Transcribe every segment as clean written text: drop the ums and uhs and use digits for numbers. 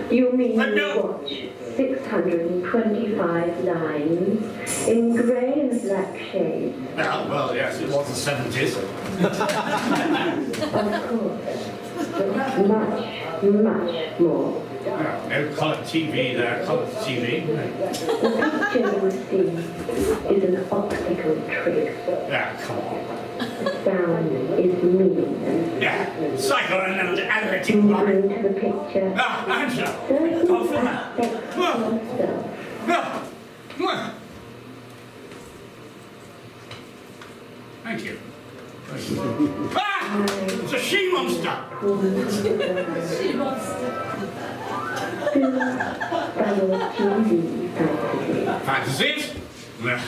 You mean watch 625 lines in grey and black shades? Well, yes, it was the 70s. Of course, but much more. No colour TV there, colour TV. The picture you see is an optical trick. Yeah, come on. Sound is meaningless. Yeah, psychoanalytic. Into the picture. Angela. Certain Go for that. aspects of yourself. Thank you. Ah! It's a she-monster! Fantasies? Yeah.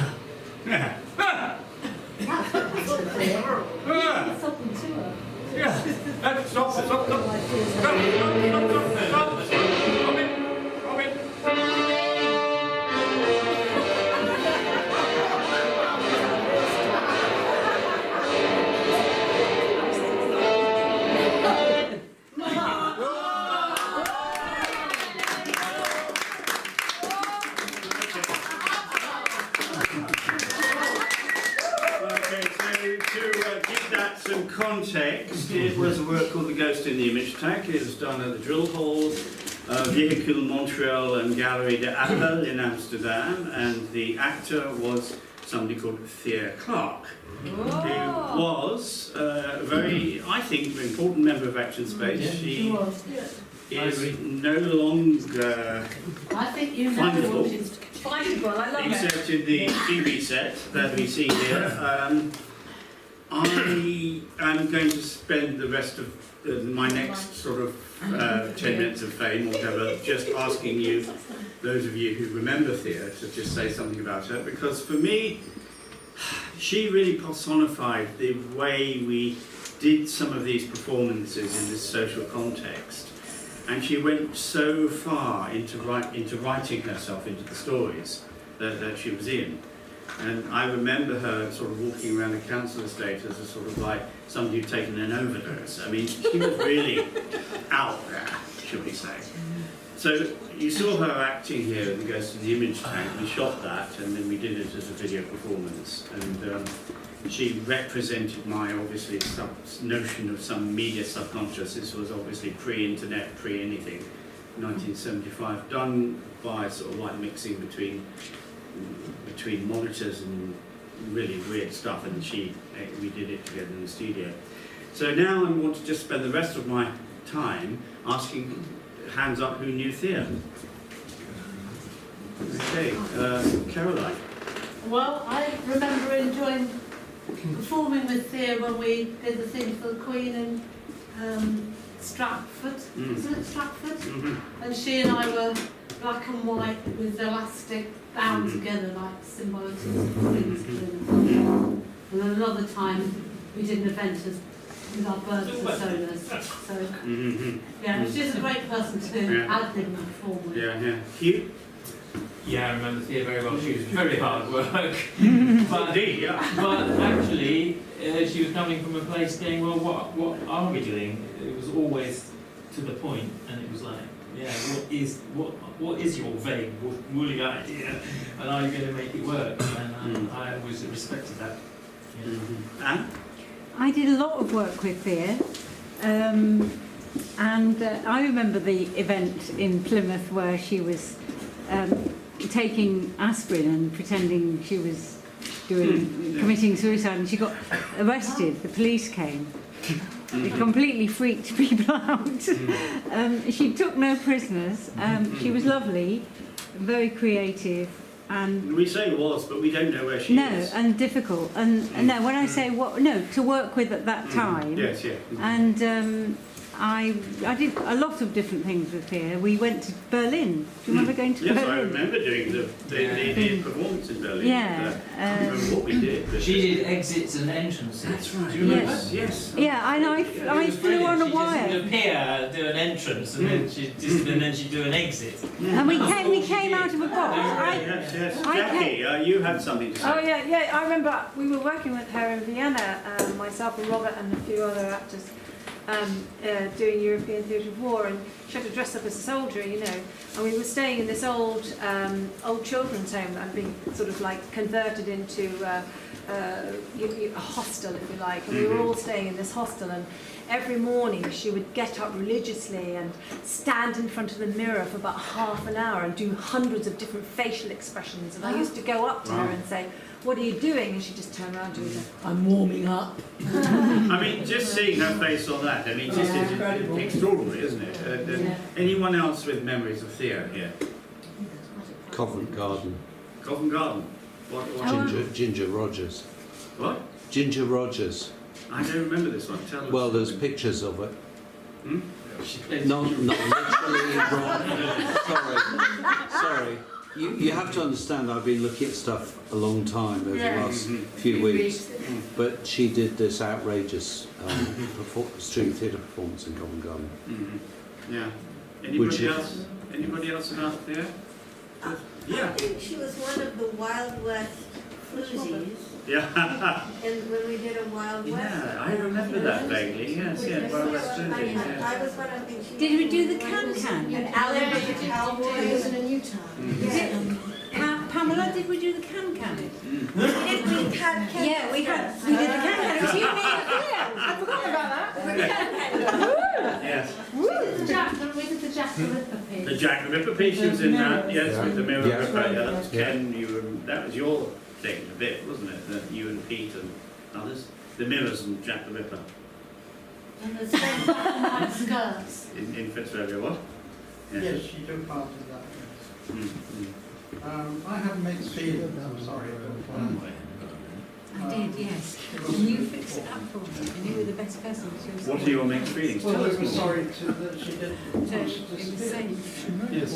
Stop. Context, it was a work called The Ghost in the Image Tank. It was done at the Drill Hall, Vehicle Montreal and Galerie De Appel in Amsterdam, and the actor was somebody called Thea Clark, who was a very, I think, very important member of Action Space. She is no longer findable, I love except in the TV set that we see here. I am going to spend the rest of my next sort of 10 minutes of fame or whatever just asking you, those of you who remember Thea, to just say something about her, because for me she really personified the way we did some of these performances in this social context, and she went so far into writing herself into the stories that she was in. And I remember her sort of walking around the council estate as a sort of like somebody who'd taken an overdose. I mean, she was really out there, should we say. So you saw her acting here in The Ghost in the Image Tank. We shot that and then we did it as a video performance. And she represented my, obviously, notion of some media subconscious. This was obviously pre-internet, pre-anything, 1975, done by sort of like mixing between monitors and really weird stuff, and we did it together in the studio. So now I want to just spend the rest of my time asking hands up who knew Thea. Okay, Caroline. Well, I remember enjoying performing with Thea when we did the thing for the Queen in Stratford. Wasn't it Stratford? Mm-hmm. And she and I were black and white with elastic bound together like symbolic of the Queen's Queen. And then another time we did an event with our birds and personas. So yeah, she's a great person to add in and perform with. Yeah. Hugh? Yeah, I remember Thea very well. She was very hard work. But, Indeed, yeah. but actually, she was coming from a place saying, well, what are we doing? It was always to the point, and it was like, yeah, what is your vague, woolly idea, and are you going to make it work? And I always respected that. Yeah. Anne? I did a lot of work with Thea, and I remember the event in Plymouth where she was taking aspirin and pretending she was committing suicide, and she got arrested. The police came. It completely freaked people out. She took no prisoners. She was lovely, very creative, and We say was, but we don't know where she is. and difficult. And no, when I say to work with at that time. Yes, yeah. And I did a lot of different things with Thea. We went to Berlin. Do you remember going to Yes, Berlin? I remember doing the performance in Berlin. Yeah, I can't remember what we did. But She did exits and entrances. That's right. Do you remember? Yes. Yeah, and I flew on a She wire. just would appear, do an entrance, and then she'd do an exit. And we came out of a box. Yes. Jackie, you had something to say. Oh yeah. I remember we were working with her in Vienna, myself and Robert and a few other actors, doing European Theatre of War, and she had to dress up as a soldier, you know. And we were staying in this old children's home that had been sort of like converted into a hostel, if you like. And we were all staying in this hostel, and every morning she would get up religiously and stand in front of the mirror for about half an hour and do hundreds of different facial expressions. And I used to go up to her and say, "What are you doing?" And she'd just turn around to me and say, "I'm warming up." I mean, just seeing her face on that, I mean, just is extraordinary, isn't it? Anyone else with memories of Thea here? Covent Garden. Covent Garden? What? Ginger Rogers. What? Ginger Rogers. I don't remember this one. Tell us. Well, there's pictures of it. She played Not literally wrong. Sorry. You have to understand, I've been looking at stuff a long time over the last few weeks. But she did this outrageous street theatre performance in Covent Garden. Yeah. Which Anybody is- else? Anybody else about Thea? I think she was one of the Wild West floozies, Yeah. and when we did a Wild West. Yeah, I remember that vaguely. Yes, Wild West Floozies, yeah. I was one of the things. Did we do the can-can? And Alan was a cowboy. was in Utah. Pamela, did we do the can-can? We had Yeah, we did the can-can. It was you, me, and Thea. I forgot about that. Yes. We did the Jack the Ripper piece. The Jack the Ripper piece was in that, yes, with the mirror Yeah. Ripper. Yeah, that's Ken. That was your thing a bit, wasn't it? That you and Pete and others. The mirrors and Jack the Ripper And the same black and white skirts. in Fitzrovia. What? Yes, she took part in that. Mm, mm. I have mixed feelings, I'm sorry, but I did, yes. And you fixed it up for me, and you were the best person to. What are your mixed feelings? well, Tell we us were more. sorry that she did. It was saying. Yes.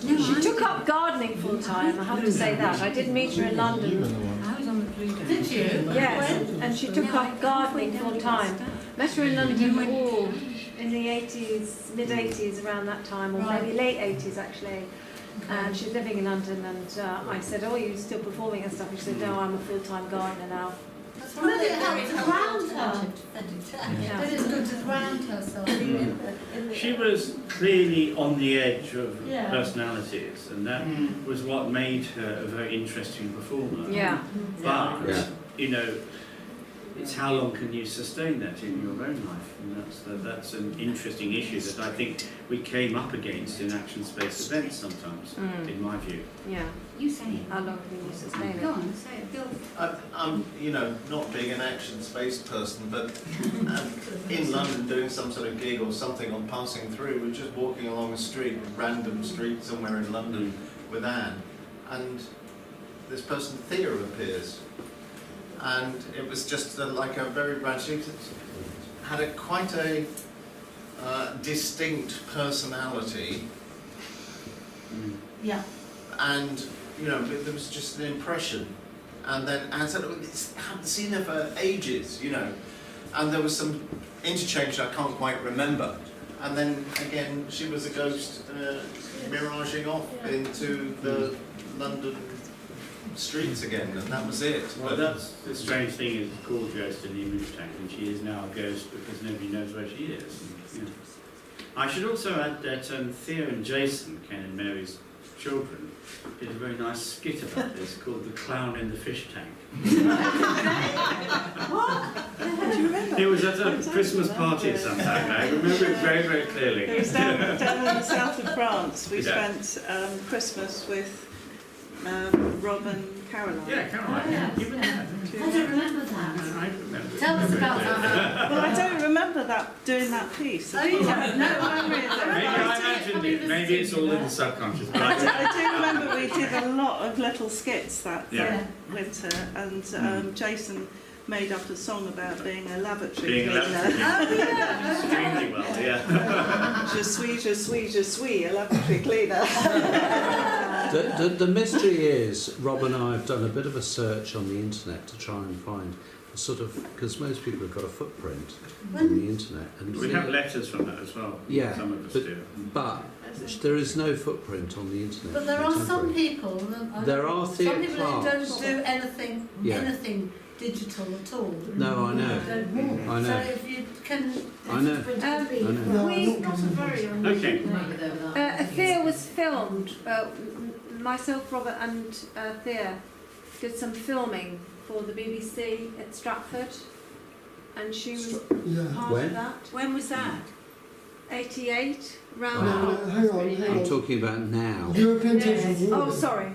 No, She took up gardening full time, I have to say that. I did meet her in London. I was on the Pluto. Did you? Yes, and she took up gardening full time. Met her in London in the 80s, mid-80s, around that time, or maybe late 80s actually. And she's living in London, and I said, "Oh, are you still performing and stuff?" And she said, "No, I'm a full-time gardener now." Maybe it helped to ground her. Yeah. It is good to ground her, so. She was clearly on the edge of Yeah. personalities, and that was what made her a very interesting performer. Yeah. But, Yeah. you know, it's how long can you sustain that in your own life, and that's an interesting issue that I think we came up against in action-based events sometimes, in my view. Yeah. You say it. How long can you sustain it? Go on, say it. Bill. I'm, not being an action-based person, but in London doing some sort of gig or something on passing through, we're just walking along a street, a random street somewhere in London with Anne, and this person Thea appears, and it was just like a very random. She had quite a distinct personality, Yeah. and there was just an impression. And then I said, I haven't seen her for ages, and there was some interchange I can't quite remember. And then again, she was a ghost miraging off into the London streets again, and that was it. Well, that's the strange thing is called Ghost in the Image Tank, and she is now a ghost because nobody knows where she is. And, I should also add that Thea and Jason, Ken and Mary's children, did a very nice skit about this called The Clown in the Fish Tank. What? Do you remember? It was at a Christmas party some time now. I remember it very, very clearly. It was down in the south of France. We Yeah. spent Christmas with Rob and Caroline. Yeah, Caroline. Oh, yeah. You remember that? I don't remember that. I remember. Tell us about that. Well, I don't remember doing that piece. Oh, you don't? No, I memory of it. Maybe I imagined it. Maybe it's all in the subconscious. But I do remember we did a lot of little skits that Yeah. winter, and Jason made up a song about being a lavatory being cleaner. allowed extremely well, yeah. Je suis, a lavatory cleaner. The mystery is, Rob and I have done a bit of a search on the internet to try and find a sort of, because most people have got a footprint on the internet. And We have letters from that as well. Yeah, Some of us but- do. But there is no footprint on the internet. But there are some people. There are Thea some people who Clarks. don't do anything, Yeah. anything digital at all. No, I know. Don't. I know. So if you can, I know. we not a very Okay. Thea was filmed. Myself, Robert, and Thea did some filming for the BBC at Stratford, and she was part When? of that. When was that? 88, round. Hang on. I'm talking about now. European Theatre Oh, Award. sorry.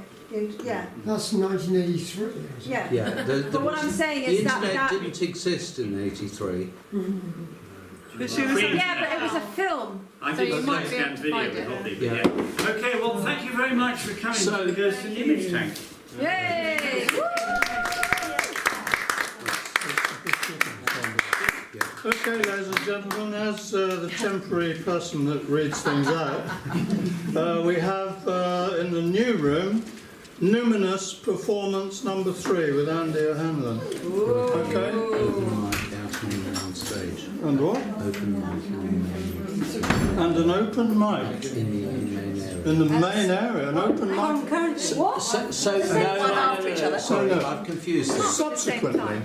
Yeah, That's 1983. yeah. Yeah, But what I'm saying the is that internet that. didn't exist in '83. But she was Yeah, but it was a film. I So think you it's might a be able scanned to video find with it, what they yeah. did. Okay, well, thank you very much for coming So- to the Ghost in the Image Tank. Yay! Okay, ladies and gentlemen, as the temporary person that reads things out, we have in the new room, Numinous Performance number 3 with Andy O'Hanlon. Okay. Open mic out on stage. And what? Open mic And an open mic in the main area. in the main area. An open mic. Concurrent. So no, sorry, No, no. I've confused this. Subsequently.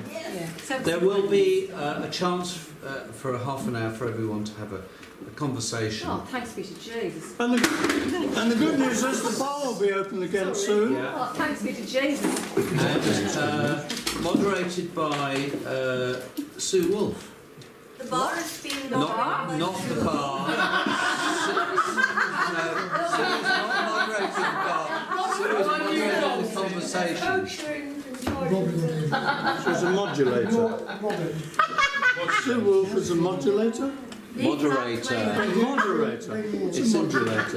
There will be a chance for a half an hour for everyone to have a conversation. Oh, thanks be to Jesus. And the good news is the bar will be open again soon. Yeah. Oh, thanks be to Jesus. And moderated by Sue Wolfe. The bar is being Not the bar. No, Sue's not moderating the bar. Sue is moderating the conversation. She's a modulator. Sue Wolfe is a modulator? Moderator. Moderator. It's a modulator.